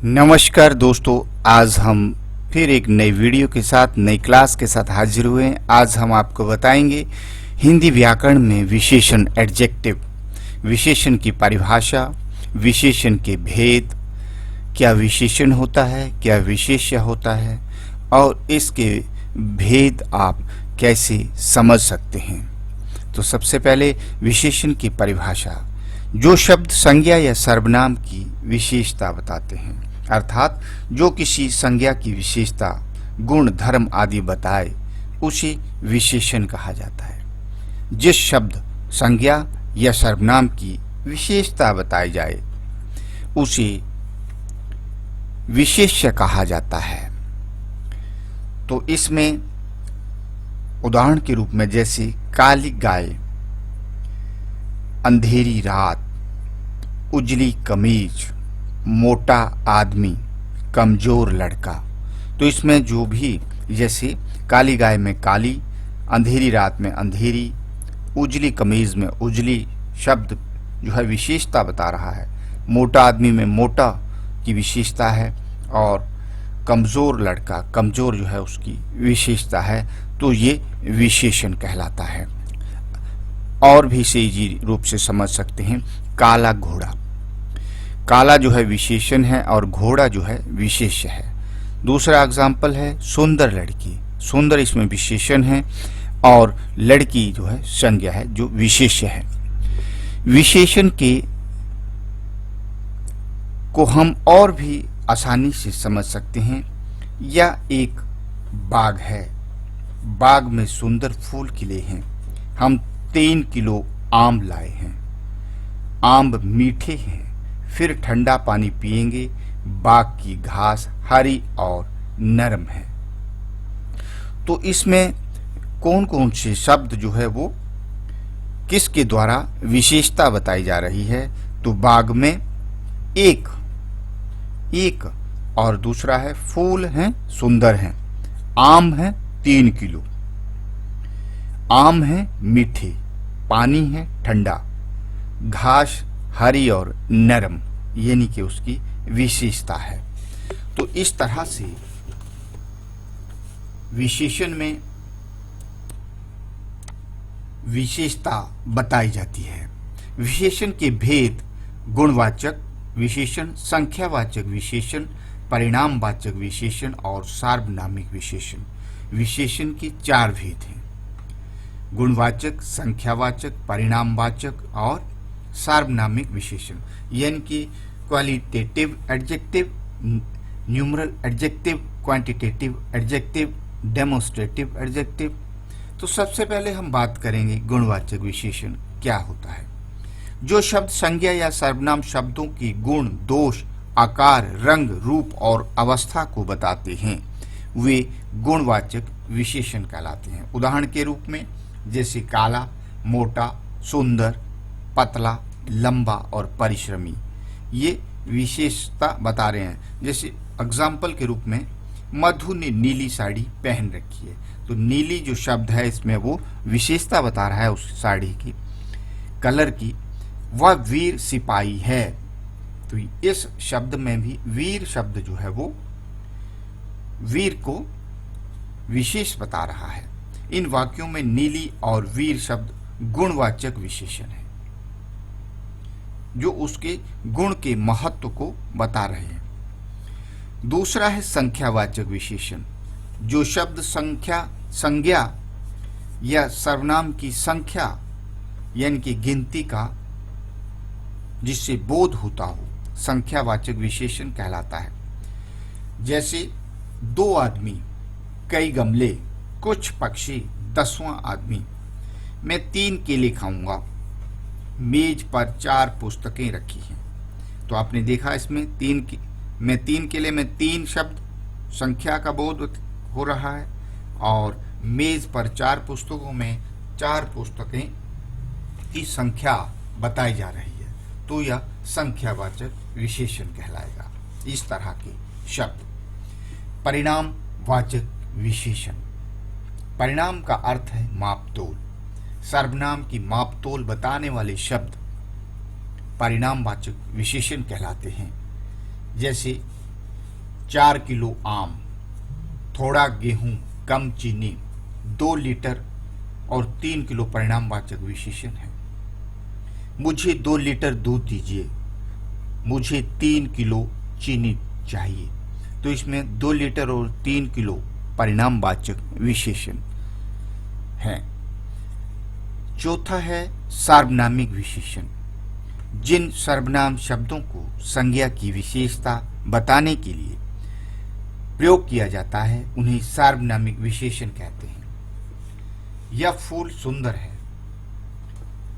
नमस्कार दोस्तों, आज हम फिर एक नई वीडियो के साथ नई क्लास के साथ हाजिर हुए हैं। आज हम आपको बताएंगे हिंदी व्याकरण में विशेषण एडजेक्टिव, विशेषण की परिभाषा, विशेषण के भेद, क्या विशेषण होता है, क्या विशेष्य होता है और इसके भेद आप कैसे समझ सकते हैं। तो सबसे पहले विशेषण की परिभाषा। जो शब्द संज्ञा या सर्वनाम की विशेषता बताते हैं, अर्थात जो किसी संज्ञा की विशेषता, गुण, धर्म आदि बताए, उसे विशेषण कहा जाता है। जिस शब्द संज्ञा या सर्वनाम की विशेषता बताई जाए उसे विशेष्य कहा जाता है। तो इसमें उदाहरण के रूप में जैसे काली गाय, अंधेरी रात, उजली कमीज, मोटा आदमी, कमजोर लड़का। तो इसमें जो भी, जैसे काली गाय में काली, अंधेरी रात में अंधेरी, उजली कमीज में उजली शब्द जो है विशेषता बता रहा है। मोटा आदमी में मोटा की विशेषता है और कमजोर लड़का, कमजोर जो है उसकी विशेषता है। तो ये विशेषण कहलाता है। और भी सही रूप से समझ सकते हैं, काला घोड़ा। काला जो है विशेषण है और घोड़ा जो है विशेष्य है। दूसरा एग्जाम्पल है सुंदर लड़की। सुंदर इसमें विशेषण है और लड़की जो है संज्ञा है जो विशेष्य है। विशेषण के को हम और भी आसानी से समझ सकते हैं। या एक बाग है, बाग में सुंदर फूल खिले हैं। हम 3 किलो आम लाए हैं। आम मीठे हैं, फिर ठंडा पानी पिएंगे। बाग की घास हरी और नरम है। तो इसमें कौन कौन से शब्द जो है वो किसके द्वारा विशेषता बताई जा रही है। तो बाग में एक और दूसरा है फूल हैं, सुंदर हैं। आम है 3 किलो, आम है मीठे, पानी है ठंडा, घास हरी और नरम, यानी कि उसकी विशेषता है। तो इस तरह से विशेषण में विशेषता बताई जाती है। विशेषण के भेद गुणवाचक विशेषण, संख्यावाचक विशेषण, परिणामवाचक विशेषण और सार्वनामिक विशेषण। विशेषण के 4 भेद हैं: गुणवाचक, संख्यावाचक, परिणामवाचक और सार्वनामिक विशेषण। यानी कि qualitative adjective, numeral adjective, quantitative adjective, demonstrative adjective. तो सबसे पहले हम बात करेंगे गुणवाचक विशेषण क्या होता है। जो शब्द संज्ञा या सर्वनाम शब्दों की गुण, दोष, आकार, रंग, रूप और अवस्था को बताते हैं वे गुणवाचक विशेषण कहलाते हैं। उदाहरण के रूप में जैसे काला, मोटा, सुंदर, पतला, लंबा और परिश्रमी, ये विशेषता बता रहे हैं। जैसे एग्जाम्पल के रूप में मधु ने नीली साड़ी पहन रखी है। तो नीली जो शब्द है इसमें वो विशेषता बता रहा है उस साड़ी की, कलर की। वह वीर सिपाही है। तो इस शब्द में भी वीर शब्द जो है वो वीर को विशेष बता रहा है। इन वाक्यों में नीली और वीर शब्द गुणवाचक विशेषण है जो उसके गुण के महत्व को बता रहे हैं। दूसरा है संख्यावाचक विशेषण। जो शब्द संज्ञा या सर्वनाम की संख्या यानी कि गिनती का जिससे बोध होता हो, संख्यावाचक विशेषण कहलाता है। जैसे 2 आदमी, कई गमले, कुछ पक्षी, 10वां आदमी, मैं 3 केले खाऊंगा, मेज पर 4 पुस्तकें रखी हैं। तो आपने देखा इसमें 3 केले में 3 शब्द संख्या का बोध हो रहा है और मेज पर 4 पुस्तकों में 4 पुस्तकें की संख्या बताई जा रही है। तो यह संख्यावाचक विशेषण कहलाएगा। इस तरह के शब्द। परिणामवाचक विशेषण। परिणाम का अर्थ है मापतोल। सर्वनाम की मापतोल बताने वाले शब्द परिणामवाचक विशेषण कहलाते हैं। जैसे 4 किलो आम, थोड़ा गेहूं, कम चीनी, 2 लीटर और 3 किलो परिणामवाचक विशेषण है। मुझे 2 लीटर दूध दीजिए, मुझे 3 किलो चीनी चाहिए। तो इसमें 2 लीटर और 3 किलो परिणामवाचक विशेषण है। चौथा है सार्वनामिक विशेषण। जिन सर्वनाम शब्दों को संज्ञा की विशेषता बताने के लिए प्रयोग किया जाता है उन्हें सार्वनामिक विशेषण कहते हैं। यह फूल सुंदर है,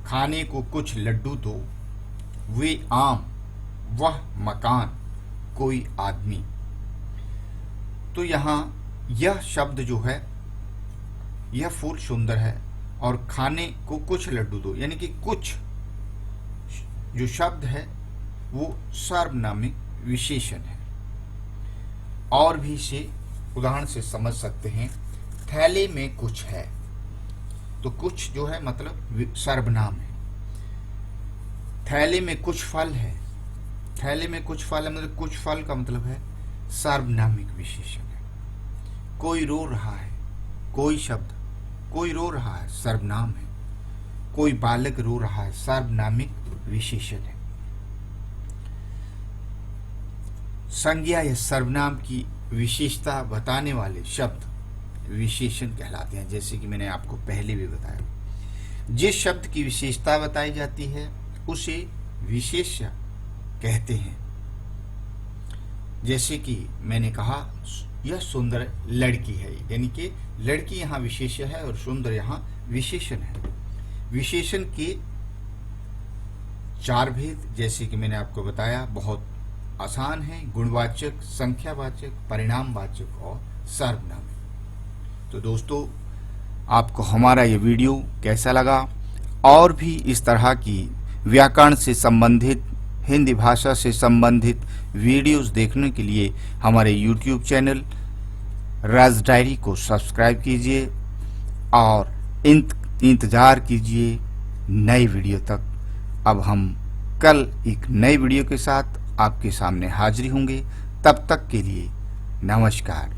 खाने को कुछ लड्डू दो, वे आम, वह मकान, कोई आदमी। तो यहाँ यह शब्द जो है, यह फूल सुंदर है और खाने को कुछ लड्डू दो, यानी कि कुछ जो शब्द है वो सार्वनामिक विशेषण है। और भी इसे उदाहरण से समझ सकते हैं। थैले में कुछ है, तो कुछ जो है मतलब सर्वनाम है। थैले में कुछ फल है, थैले में कुछ फल है मतलब कुछ फल का मतलब है सार्वनामिक विशेषण है। कोई रो रहा है, कोई शब्द, कोई रो रहा है सर्वनाम है। कोई बालक रो रहा है सार्वनामिक विशेषण है। संज्ञा या सर्वनाम की विशेषता बताने वाले शब्द विशेषण कहलाते हैं। जैसे कि मैंने आपको पहले भी बताया, जिस शब्द की विशेषता बताई जाती है उसे विशेष्य कहते हैं। जैसे कि मैंने कहा यह सुंदर लड़की है, यानी कि लड़की यहाँ विशेष्य है और सुंदर यहाँ विशेषण है। विशेषण के 4 भेद जैसे कि मैंने आपको बताया बहुत आसान है। गुणवाचक, संख्यावाचक, परिणामवाचक और सर्वनाम। तो दोस्तों, आपको हमारा ये वीडियो कैसा लगा? और भी इस तरह की व्याकरण से संबंधित, हिंदी भाषा से संबंधित वीडियोस देखने के लिए हमारे YouTube चैनल राज डायरी को सब्सक्राइब कीजिए और इंतजार कीजिए नई वीडियो तक। अब हम कल एक नई वीडियो के साथ आपके सामने हाजिर होंगे। तब तक के लिए नमस्कार।